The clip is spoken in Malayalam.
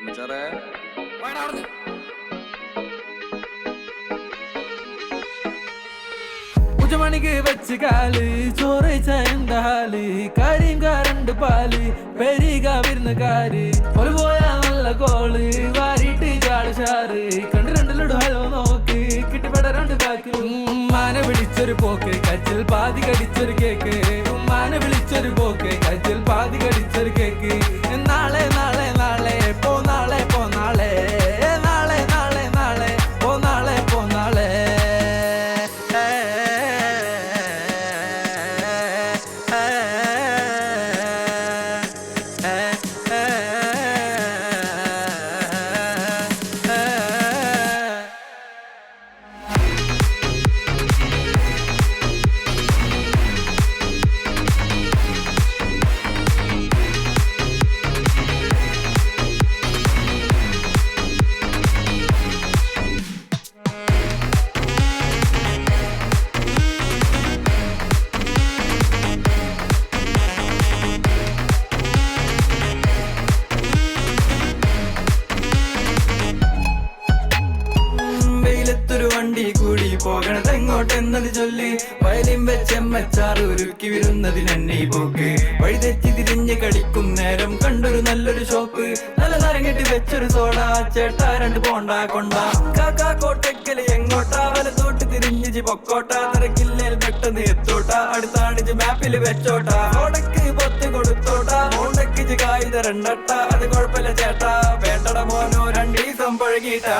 മച്ചാറേ ഉച്ചമണിക്ക് വെച്ച് കാല് ചോറ് ചായണ്ടാല് കരിയും കരണ്ട് പാല് പെരിക വിരുന്നുകാര് ഒരു പോയാ നല്ല കോള് വാരിട്ട് ചാട് ഷാറ് കണ്ട് രണ്ടിലൂടെ ഹലോ നോക്ക് കിട്ടിപ്പെട രണ്ട് കാക്ക് ഉമ്മാനെ വിളിച്ചൊരു പോക്ക് കച്ചിൽ പാതി കടിച്ചൊരു കേക്ക് ഉമ്മാനെ വിളിച്ചൊരു പോക്ക് കച്ചിൽ പാതി കടിച്ചൊരു കേക്ക് നാളെ നാളെ നാളെ പോ നാളെ പോ നാളെ നാളെ നാളെ നാളെ പോ നാളെ പോ നാളെ വണ്ടി കൂടി പോകണത് എങ്ങോട്ടെന്നത് ചൊല്ലി വയലിൻ വെച്ചെമ്മച്ചാറ് ഒരുക്കി വരുന്നതിനെണ്ണി പോക്ക് വഴിതെറ്റി തിരിഞ്ഞ് കളിക്കും നേരം കണ്ടൊരു നല്ലൊരു ഷോപ്പ് നല്ല നേരം കെട്ടി വെച്ചൊരു സോഡ ചേട്ടാ രണ്ട് പോണ്ട കൊണ്ട കാക്കാ കോട്ടക്കല് എങ്ങോട്ടാ വലത്തോട്ട് തിരിഞ്ഞിച്ച് പൊക്കോട്ട തിരക്കില്ലേൽ പെട്ടെന്ന് എത്തോട്ട അടുത്താണിച്ച് മാപ്പില് വെച്ചോട്ട ഓടക്ക് പൊത്ത് കൊടുത്തോട്ട ഓണ്ടക്ക് കായ് തരണ്ടട്ട അത് കുഴപ്പമില്ല ചേട്ടാ വേണ്ടട മോനോ രണ്ടീസം പഴകിട്ടാ